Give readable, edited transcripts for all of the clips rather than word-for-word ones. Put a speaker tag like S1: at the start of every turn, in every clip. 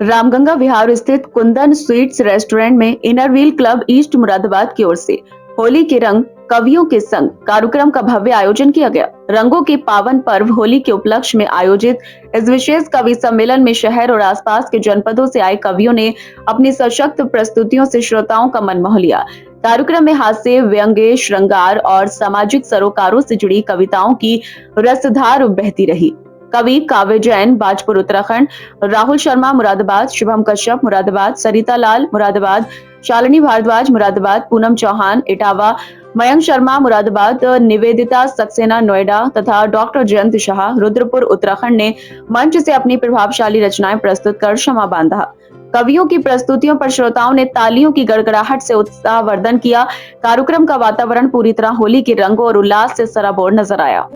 S1: रामगंगा विहार स्थित Kundan sweets restaurant में inner wheel club east Moradabad की ओर से होली के रंग कवियों के संग कार्यक्रम का भव्य आयोजन किया गया। रंगों के पावन पर्व होली के उपलक्ष्य में आयोजित इस विशेष कवि सम्मेलन में शहर और आसपास के जनपदों से आए कवियों ने अपनी सशक्त प्रस्तुतियों से श्रोताओं का मन मोह लिया। कार्यक्रम में हास्य, व्यंग्य, श्रृंगार और सामाजिक सरोकारों से जुड़ी कविताओं की रसधार बहती रही। कवि काव्य जैन बाजपुर उत्तराखंड, राहुल शर्मा मुरादाबाद, शुभम कश्यप मुरादाबाद, सरिता लाल मुरादाबाद, शालिनी भारद्वाज मुरादाबाद, पूनम चौहान इटावा, मयंक शर्मा मुरादाबाद, निवेदिता सक्सेना नोएडा तथा डॉक्टर जयंत शाह रुद्रपुर उत्तराखंड ने मंच से अपनी प्रभावशाली रचनाएं प्रस्तुत कर क्षमा बांधा। कवियों की प्रस्तुतियों पर श्रोताओं ने तालियों की गड़गड़ाहट से उत्साहवर्धन किया। कार्यक्रम का वातावरण पूरी तरह होली के रंगों और उल्लास से सराबोर नजर आया।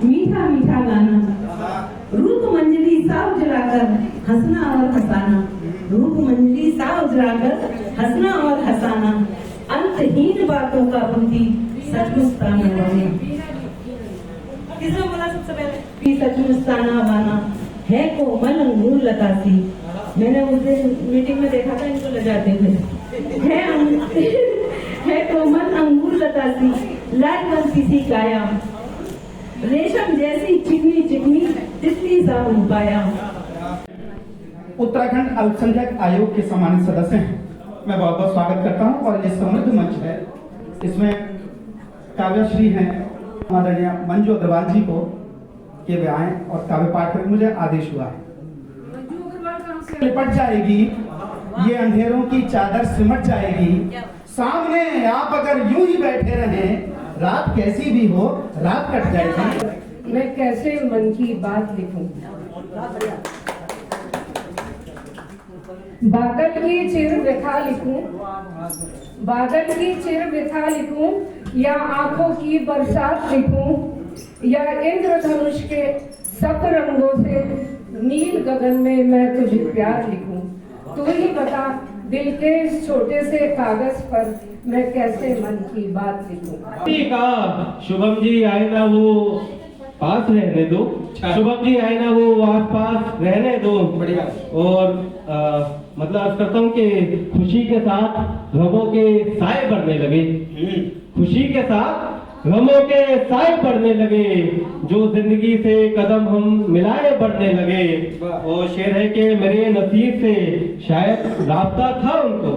S2: मीठा मीठा गाना, रूप मंजरी साव जलाकर हंसना और हंसाना, रूप मंजरी साव जलाकर हंसना और हंसाना, अंतहीन बातों का बुद्धि सचमुच ताना बाना। किसने बोला सबसे पहले? सचमुच ताना बाना है कोमल अंगूर लतासी। मैंने उस दिन मीटिंग में देखा था, इनको ले जाते थे। है कोमल अंगूर लतासी, लाल बंसी सी काया, रेशम जैसी चिकनी चिकनी तितली सा पाया।
S3: उत्तराखंड अल्पसंख्यक आयोग के सम्मानित सदस्य हैं, मैं बहुत बहुत स्वागत करता हूं। और ये समृद्ध मंच है, इसमें काव्यश्री हैं आदरणीय मंजू अग्रवाल जी को के वे आए और काव्य पाठ करने मुझे आदेश हुआ है। लिपट जाएगी ये अंधेरों की चादर, सिमट जाएगी सामने आप अगर यूं ही बैठे रहें, रात कैसी भी हो रात कट जाएगी।
S2: मैं कैसे मन की बात लिखूं, बादल की चिर व्यथा लिखूं, बादल की चिर व्यथा लिखूं, या आंखों की बरसात लिखूं, या इंद्रधनुष के सब रंगों से नील गगन में मैं तुझे प्यार लिखूं। तू ही बता दिल के इस छोटे से कागज पर मैं कैसे मन की बात लिखूं।
S4: शुभम जी आए ना वो पास रहने दो, शुभम जी आए ना वो आस पास रहने दो। बढ़िया। और मतलब अर्ज करता हूँ कि खुशी के साथ गमों के साए बढ़ने लगे, खुशी के साथ गमों के साए बढ़ने लगे, जो जिंदगी से कदम हम मिलाए बढ़ने लगे। वो शेर है कि मेरे नसीब से शायद रास्ता था उनको,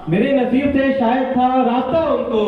S4: मेरे नसीब से शायद था रास्ता उनको,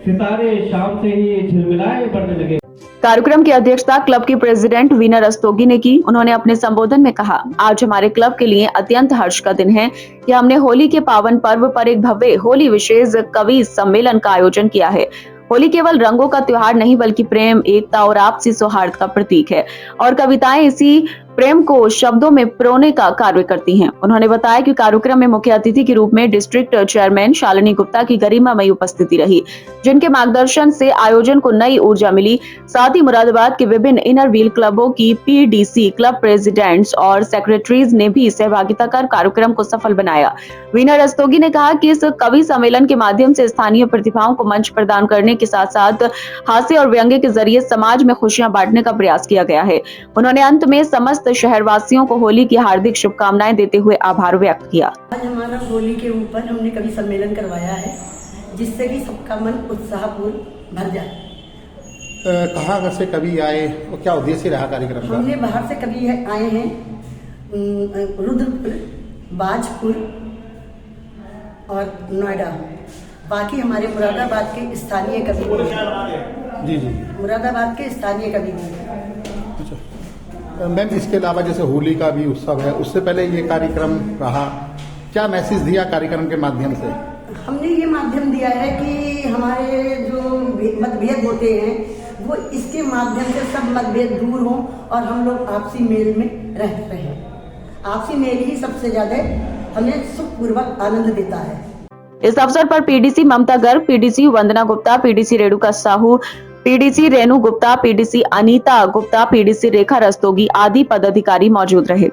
S4: सितारे शाम से ही झिलमिलाए बढ़ने लगे।
S1: कार्यक्रम की अध्यक्षता क्लब की प्रेसिडेंट वीना रस्तोगी ने की। उन्होंने अपने संबोधन में कहा, आज हमारे क्लब के लिए अत्यंत हर्ष का दिन है कि हमने होली के पावन पर्व पर एक भव्य होली विशेष कवि सम्मेलन का आयोजन किया है। होली केवल रंगों का त्योहार नहीं बल्कि प्रेम, एकता और आपसी सौहार्द का प्रतीक है और कविताएं इसी प्रेम को शब्दों में पिरोने का कार्य करती हैं। उन्होंने बताया कि कार्यक्रम में मुख्य अतिथि के रूप में डिस्ट्रिक्ट चेयरमैन शालिनी गुप्ता की गरिमामयी उपस्थिति रही, जिनके मार्गदर्शन से आयोजन को नई ऊर्जा मिली। साथ ही मुरादाबाद के विभिन्न इनर व्हील क्लबों की पीडीसी, क्लब प्रेसिडेंट्स और सेक्रेटरीज ने भी सहभागिता कर कार्यक्रम को सफल बनाया। वीना रस्तोगी ने कहा कि इस कवि सम्मेलन के माध्यम से स्थानीय प्रतिभाओं को मंच प्रदान करने के साथ साथ हास्य और व्यंग्य के जरिए समाज में खुशियां बांटने का प्रयास किया गया है। उन्होंने अंत में समस्त शहरवासियों को होली की हार्दिक शुभकामनाएं देते हुए आभार व्यक्त किया।
S5: आज हमारा होली के ऊपर हमने कवि सम्मेलन करवाया है, जिससे कि सबका मन उत्साहपूर्ण भर जाए।
S6: कहाँ घर से कवि आए और क्या उद्देश्य रहा कार्यक्रम का?
S5: हमने बाहर से कवि आए हैं, रुद्रपुर, बाजपुर और नोएडा। बाकी हमारे मुरादाबाद के स्थानीय कवि,
S6: जी जी,
S5: मुरादाबाद के स्थानीय कवि।
S6: मैम, इसके अलावा जैसे होली का भी उत्सव है, उससे पहले ये कार्यक्रम रहा, क्या मैसेज दिया कार्यक्रम के माध्यम से?
S5: हमने ये माध्यम दिया है कि हमारे जो मतभेद होते हैं वो इसके माध्यम से सब मतभेद दूर हों और हम लोग आपसी मेल में रह रहे। आपसी मेल ही सबसे ज्यादा हमें सुखपूर्वक आनंद देता है।
S1: इस अवसर पर PDC Mamta Garg, PDC Vandana Gupta, PDC Renuka Sahu, PDC Renu Gupta, PDC Anita Gupta, PDC Rekha Rastogi आदि पदाधिकारी मौजूद रहे।